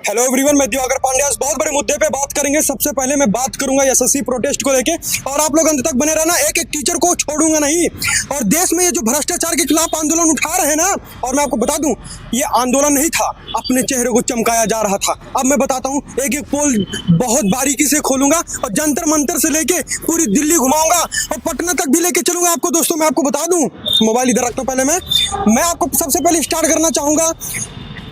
Hello everyone, मैं दिवाकर पांड्या। बहुत बड़े मुद्दे पे बात करेंगे। सबसे पहले मैं बात करूंगा एसएससी प्रोटेस्ट को लेके, और आप लोग अंत तक बने रहना। एक एक टीचर को छोड़ूंगा नहीं। और देश में ये जो भ्रष्टाचार के खिलाफ आंदोलन उठा रहे हैं ना, और मैं आपको बता दूं, ये आंदोलन नहीं था, अपने चेहरे को चमकाया जा रहा था। अब मैं बताता हूँ, एक एक पोल बहुत बारीकी से खोलूंगा और जंतर मंतर से लेके पूरी दिल्ली घुमाऊंगा और पटना तक भी लेके चलूंगा आपको। दोस्तों मैं आपको बता दूं, मोबाइल इधर रखता हूँ। पहले मैं आपको सबसे पहले स्टार्ट करना चाहूंगा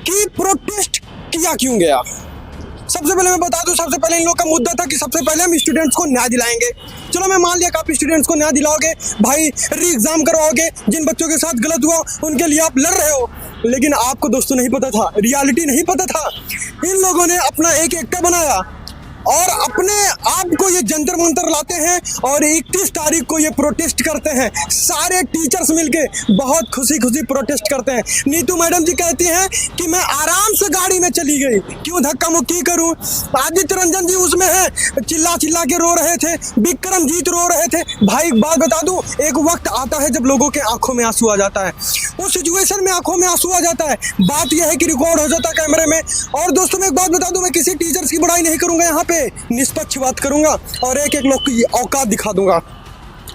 कि प्रोटेस्ट किया क्यों गया। सबसे पहले मैं बता दूं, सबसे पहले इन लोग का मुद्दा था कि सबसे पहले हम स्टूडेंट्स को न्याय दिलाएंगे। चलो मैं मान लिया कि आप स्टूडेंट्स को न्याय दिलाओगे, भाई री एग्जाम करवाओगे, जिन बच्चों के साथ गलत हुआ उनके लिए आप लड़ रहे हो। लेकिन आपको दोस्तों नहीं पता था, रियलिटी नहीं पता था। इन लोगों ने अपना एक एकता बनाया और अपने आप को ये जंतर मंतर लाते हैं और 31 तारीख को ये प्रोटेस्ट करते हैं। सारे टीचर्स मिलके बहुत खुशी खुशी प्रोटेस्ट करते हैं। नीतू मैडम जी कहती हैं कि मैं आराम से गाड़ी में चली गई, क्यों धक्का मुक्की करूं। आदित्य रंजन जी उसमें है, चिल्ला चिल्ला के रो रहे थे, विक्रमजीत रो रहे थे। भाई एक बात बता दूं, एक वक्त आता है जब लोगों के आंखों में आंसू आ जाता है। उस सिचुएशन में आंखों में आंसू आ जाता है। बात यह है कि रिकॉर्ड हो जाता है कैमरे में। और दोस्तों मैं एक बात बता दूं, मैं किसी टीचर्स की बुराई नहीं करूंगा, यहाँ पे निष्पक्ष बात करूंगा और एक एक लोग की औकात दिखा दूंगा।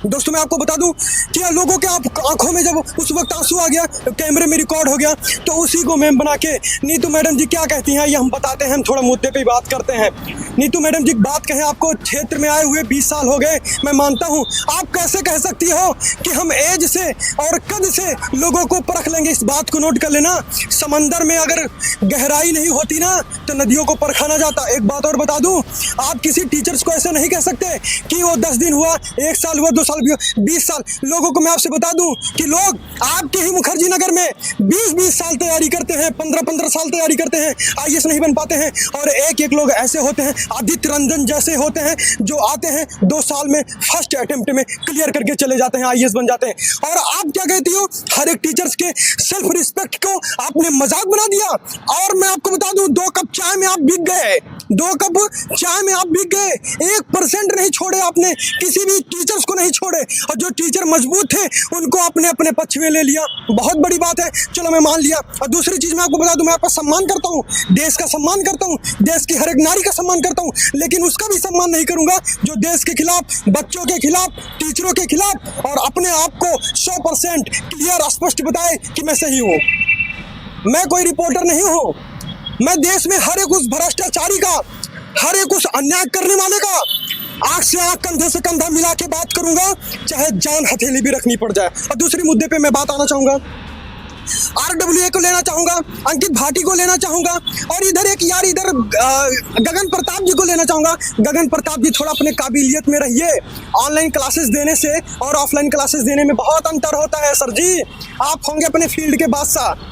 दोस्तों मैं आपको बता दूं कि लोगों के आंखों में जब उस वक्त आंसू आ गया, कैमरे में रिकॉर्ड हो गया, तो उसी को मेम बना के नीतू मैडम जी क्या कहती हैं ये हम बताते हैं। हम थोड़ा मुद्दे पे बात करते हैं। नीतू मैडम जी बात कहें, आपको क्षेत्र में आए हुए 20 साल हो गए, मैं मानता हूं। आप कैसे कह सकती हो कि हम एज से और कद से लोगों को परख लेंगे। इस बात को नोट कर लेना, समंदर में अगर गहराई नहीं होती ना तो नदियों को परखा ना जाता। एक बात और बता दूं, आप किसी टीचर्स को ऐसे नहीं कह सकते कि वो 10 दिन हुआ, 1 साल हुआ, 2 साल भी, 20 साल। लोगों को मैं आपसे बता दूं कि लोग आपके ही मुखर्जी नगर में 20-20 साल तैयारी करते हैं, 15-15 साल तैयारी करते हैं, आईएएस नहीं बन पाते हैं। और एक एक लोग ऐसे होते हैं, आदित्य रंजन जैसे होते हैं, जो आते हैं 2 साल में फर्स्ट अटेम्प्ट में क्लियर करके चले जाते हैं, आईएएस बन जाते हैं। और आप क्या कहती हो, हर एक टीचर्स के सेल्फ रिस्पेक्ट को आपने मजाक बना दिया। और मैं आपको बता दूं, 2 कप चाय में आप बिक गए, 2 कप चाय में आप बिक गए। 1% नहीं छोड़े आपने, किसी भी टीचर्स को नहीं छोड़े। और जो टीचर मजबूत थे उनको आपने अपने पक्ष में ले लिया। बहुत बड़ी बात है, चलो मैं मान लिया। और दूसरी चीज मैं आपको बता दूं, मैं आपका सम्मान करता हूं, देश का सम्मान करता हूं, देश की हर एक नारी का सम्मान करता हूं, लेकिन उसका भी सम्मान नहीं करूंगा जो देश के खिलाफ, बच्चों के खिलाफ, टीचरों के खिलाफ और अपने आप को 100% क्लियर स्पष्ट बताए कि मैं सही हूं। मैं कोई रिपोर्टर नहीं हूं। मैं देश में हर एक उस भ्रष्टाचारी का, हर एक उस अन्याय करने वाले का आंख से आंख, कंधे से कंधा मिला के बात करूंगा, चाहे जान हथेली भी रखनी पड़ जाए। और दूसरे मुद्दे पे मैं बात आना चाहूंगा, RWA को लेना चाहूंगा, अंकित भाटी को लेना चाहूंगा, और इधर एक यार इधर गगन प्रताप जी को लेना चाहूंगा। गगन प्रताप जी थोड़ा अपने काबिलियत में रहिए। ऑनलाइन क्लासेस देने से और ऑफलाइन क्लासेस देने में बहुत अंतर होता है सर जी। आप होंगे अपने फील्ड के बादशाह,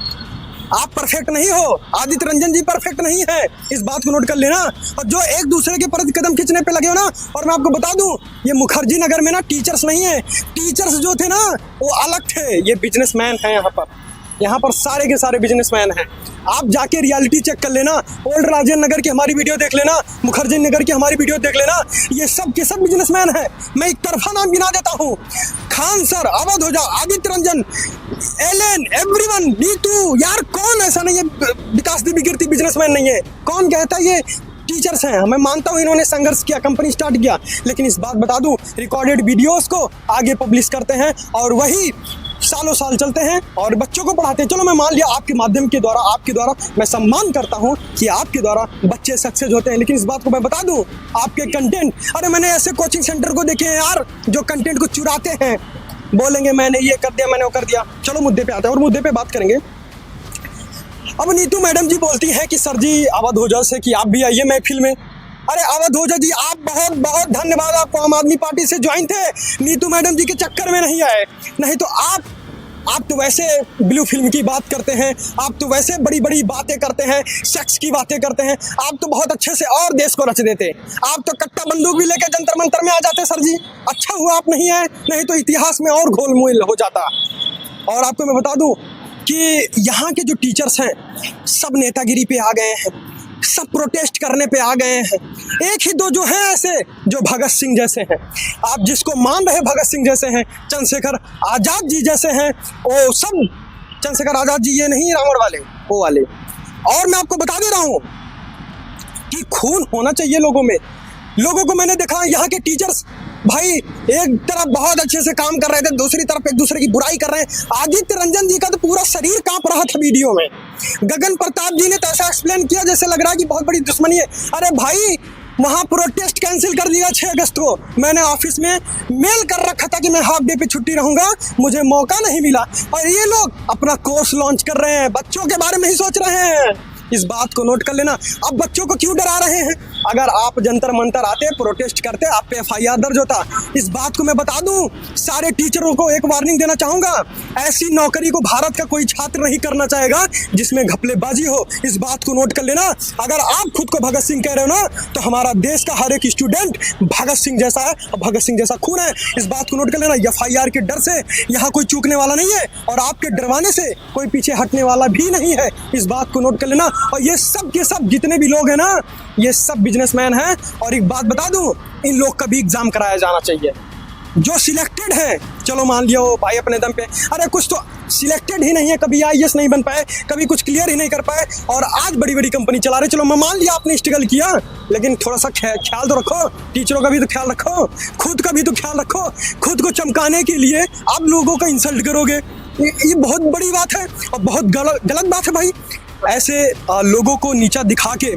आप परफेक्ट नहीं हो। आदित्य रंजन जी परफेक्ट नहीं है, इस बात को नोट कर लेना। और जो एक दूसरे के प्रति कदम खींचने पे लगे हो ना, और मैं आपको बता दूं, ये मुखर्जी नगर में ना टीचर्स नहीं है, टीचर्स जो थे ना वो अलग थे, ये बिजनेसमैन हैं। यहाँ पर सारे के सारे बिजनेसमैन हैं। आप जाके रियलिटी चेक कर लेना, ओल्ड राजेंद्र नगर की हमारी वीडियो देख लेना, मुखर्जी नगर की हमारी वीडियो देख लेना, ये सब के सब बिजनेसमैन हैं। मैं एक तरफा नाम गिना देता हूँ, खान सर, अवध होजा, आदित्य रंजन, एलन, एवरीवन, नीतू, यार कौन ऐसा नहीं है विकास देवी कीर्ति बिजनेसमैन नहीं है। कौन कहता है ये टीचर्स हैं। मैं मानता हूँ इन्होंने संघर्ष किया, कंपनी स्टार्ट किया, लेकिन इस बात बता दूं, रिकॉर्डेड वीडियोस को आगे पब्लिश करते हैं और वही सालों साल चलते हैं और बच्चों को पढ़ाते हैं। चलो मैं मान लिया आपके माध्यम के द्वारा, आपके द्वारा मैं सम्मान करता हूं कि आपके द्वारा बच्चे सक्सेस होते हैं, लेकिन इस बात को मैं बता दूं, आपके कंटेंट, अरे मैंने ऐसे कोचिंग सेंटर को देखे हैं यार जो कंटेंट को चुराते हैं, बोलेंगे मैंने ये कर दिया, मैंने वो कर दिया। चलो मुद्दे पे आते हैं और मुद्दे पे बात करेंगे। अब नीतू मैडम जी बोलती है कि सर जी अवध होजा से कि आप भी आइए महफिल में। अरे अवध होजा जी, आप बहुत बहुत धन्यवाद, आपको आम आदमी पार्टी से ज्वाइन थे, नीतू मैडम जी के चक्कर में नहीं आए। नहीं तो आप तो वैसे ब्लू फिल्म की बात करते हैं, आप तो वैसे बड़ी बड़ी बातें करते हैं, सेक्स की बातें करते हैं, आप तो बहुत अच्छे से और देश को रच देते। आप तो कट्टा बंदूक भी लेकर जंतर मंतर में आ जाते सर जी। अच्छा हुआ आप नहीं आए, नहीं तो इतिहास में और घोलमोल हो जाता। और आपको मैं बता दूं कि यहाँ के जो टीचर्स हैं सब नेतागिरी पे आ गए हैं, सब प्रोटेस्ट करने पे आ गए हैं। एक ही दो जो हैं ऐसे, जो भगत सिंह जैसे हैं, आप जिसको मान रहे भगत सिंह जैसे हैं, चंद्रशेखर आजाद जी जैसे हैं, वो सब चंद्रशेखर आजाद जी ये नहीं रावण वाले, वो वाले। और मैं आपको बता दे रहा हूँ कि खून होना चाहिए लोगों में। लोगों को मैंने देखा यहाँ के टीचर्स भाई एक तरफ बहुत अच्छे से काम कर रहे थे, दूसरी तरफ एक दूसरे की बुराई कर रहे हैं। आदित्य रंजन जी का तो पूरा शरीर कांप रहा था वीडियो में। गगन प्रताप जी ने तो ऐसा एक्सप्लेन किया जैसे लग रहा है कि बहुत बड़ी दुश्मनी है। अरे भाई वहाँ प्रोटेस्ट कैंसिल कर दिया 6 अगस्त को। मैंने ऑफिस में मेल कर रखा था कि मैं हाफ डे पे छुट्टी रहूंगा, मुझे मौका नहीं मिला। और ये लोग अपना कोर्स लॉन्च कर रहे हैं, बच्चों के बारे में ही सोच रहे हैं। इस बात को नोट कर लेना। अब बच्चों को क्यों डरा रहे हैं? अगर आप जंतर मंतर आते, प्रोटेस्ट करते, आप पे FIR दर्ज होता। इस बात को मैं बता दूं, सारे टीचरों को एक वार्निंग देना चाहूंगा, ऐसी नौकरी को भारत का कोई छात्र नहीं करना चाहेगा जिसमें घपलेबाजी हो। इस बात को नोट कर लेना। अगर आप खुद को भगत सिंह कह रहे हो ना, तो हमारा देश का हर एक स्टूडेंट भगत सिंह जैसा है और भगत सिंह जैसा खून है। इस बात को नोट कर लेना। FIR के डर से यहाँ कोई चूकने वाला नहीं है और आपके डरवाने से कोई पीछे हटने वाला भी नहीं है। इस बात को नोट कर लेना। और ये सब के सब जितने भी लोग हैं ना, ये सब बिजनेसमैन हैं। और एक बात बता दूं, इन लोग का भी एग्जाम कराया जाना चाहिए। जो सिलेक्टेड है, चलो मान लिया हो भाई अपने दम पे, अरे कुछ तो सिलेक्टेड ही नहीं है, कभी IAS नहीं बन पाए, कभी कुछ क्लियर ही नहीं कर पाए और आज बड़ी बड़ी कंपनी चला रहे। चलो मैं मान लिया आपने स्ट्रगल किया, लेकिन थोड़ा सा ख्याल तो रखो, टीचरों का भी तो ख्याल रखो, खुद का भी तो ख्याल रखो। खुद को चमकाने के लिए आप लोगों का इंसल्ट करोगे, ये बहुत बड़ी बात है और बहुत गलत बात है भाई। ऐसे लोगों को नीचा दिखा के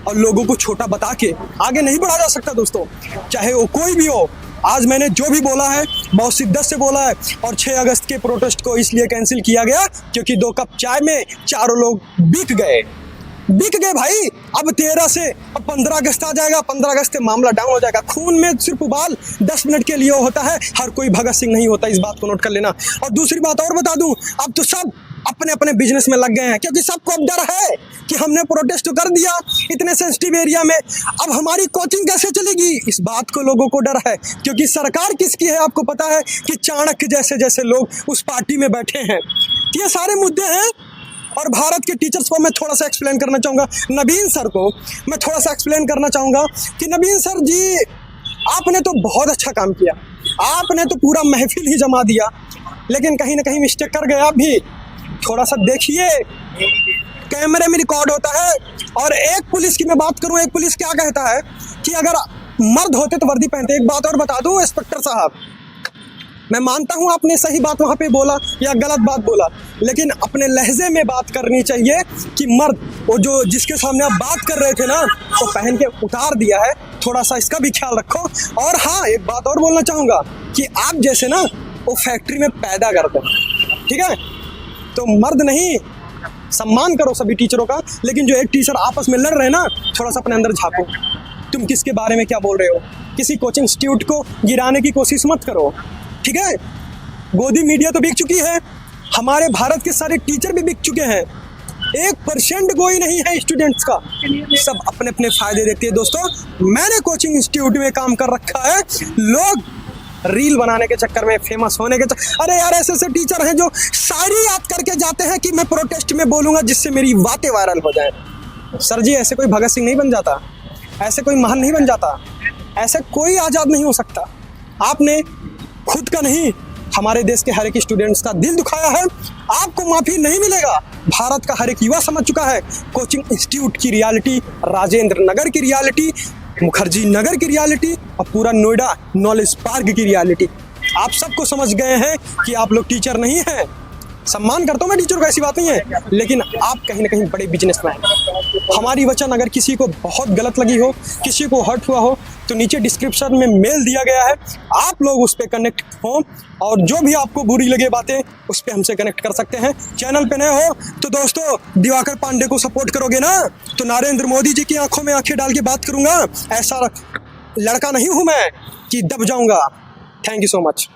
और लोगों को छोटा बता के आगे नहीं बढ़ा जा सकता दोस्तों, चाहे वो कोई भी हो। आज मैंने जो भी बोला है बहुत शिद्दत से बोला है। और 6 अगस्त के प्रोटेस्ट को इसलिए कैंसिल किया गया क्योंकि 2 कप चाय में चारों लोग बिक गए भाई। अब 13 से अब 15 अगस्त आ जाएगा, 15 अगस्त से मामला डाउन हो जाएगा। खून में सिर्फ उबाल 10 मिनट के लिए होता है, हर कोई भगत सिंह नहीं होता। इस बात को नोट कर लेना। और दूसरी बात और बता दूं, अब तो सब अपने अपने बिजनेस में लग गए हैं क्योंकि सबको अब डर है कि हमने प्रोटेस्ट तो कर दिया इतने सेंसिटिव एरिया में, अब हमारी कोचिंग कैसे चलेगी? इस बात को लोगों को डर है क्योंकि सरकार किसकी है आपको पता है कि चाणक्य जैसे लोग उस पार्टी में बैठे हैं। ये सारे मुद्दे हैं। और भारत के टीचर्स को मैं थोड़ा सा एक्सप्लेन करना चाहूँगा, नवीन सर को मैं थोड़ा सा एक्सप्लेन करना चाहूँगा कि नवीन सर जी, आपने तो बहुत अच्छा काम किया, आपने तो पूरा महफिल ही जमा दिया, लेकिन कहीं ना कहीं मिस्टेक कर गए आप भी। थोड़ा सा देखिए, कैमरे में रिकॉर्ड होता है। और एक पुलिस की मैं बात करूं, एक पुलिस क्या कहता है कि अगर मर्द होते तो वर्दी पहनते। एक बात और बता दूं इंस्पेक्टर साहब, मैं मानता हूं आपने सही बात वहां पे बोला या गलत बात बोला, लेकिन अपने लहजे में बात करनी चाहिए कि मर्द, वो जो जिसके सामने आप बात कर रहे थे ना, तो पहन के उतार दिया है। थोड़ा सा इसका भी ख्याल रखो। और हाँ, एक बात और बोलना चाहूँगा कि आप जैसे ना वो फैक्ट्री में पैदा करते हैं, ठीक है? तो मर्द नहीं, सम्मान करो सभी टीचरों का, लेकिन जो एक टीचर आपस में लड़ रहे हैं ना, थोड़ा सा अपने अंदर झांको। तुम किसके बारे में क्या बोल रहे हो? किसी कोचिंग इंस्टीट्यूट को गिराने की कोशिश मत करो, ठीक है? गोदी मीडिया तो बिक चुकी है, हमारे भारत के सारे टीचर भी बिक चुके हैं। 1% कोई नहीं है स्टूडेंट्स का, सब अपने अपने फायदे देखते हैं दोस्तों। मैंने कोचिंग इंस्टीट्यूट में काम कर रखा है, लोग रील बनाने के चक्कर में, फेमस होने के चक्कर, अरे यार ऐसे टीचर हैं जो शायरी याद करके जाते हैं कि मैं प्रोटेस्ट में बोलूँगा जिससे मेरी बातें वायरल हो जाए। सर जी, ऐसे कोई भगत सिंह नहीं बन जाता, ऐसे कोई महान नहीं बन जाता, ऐसे कोई आज़ाद नहीं हो सकता। आपने खुद का नहीं, हमारे देश के हर एक स्टूडेंट्स का दिल दुखाया है, आपको माफ़ी नहीं मिलेगा। भारत का हर एक युवा समझ चुका है कोचिंग इंस्टीट्यूट की रियलिटी, राजेंद्र नगर की रियलिटी, मुखर्जी नगर की रियलिटी और पूरा नोएडा नॉलेज पार्क की रियलिटी। आप सबको समझ गए हैं कि आप लोग टीचर नहीं हैं। सम्मान करता हूँ मैं टीचर को, ऐसी बात नहीं है, लेकिन आप कहीं ना कहीं बड़े बिजनेसमैन। हमारी वचन अगर किसी को बहुत गलत लगी हो, किसी को हर्ट हुआ हो, तो नीचे डिस्क्रिप्शन में मेल दिया गया है, आप लोग उस पर कनेक्ट हो और जो भी आपको बुरी लगे बातें उस पर हमसे कनेक्ट कर सकते हैं। चैनल पे नए हो तो दोस्तों दिवाकर पांडे को सपोर्ट करोगे ना, तो नरेंद्र मोदी जी की आंखों में आंखें डाल के बात करूंगा। ऐसा लड़का नहीं हूं मैं कि दब जाऊंगा। Thank you so much.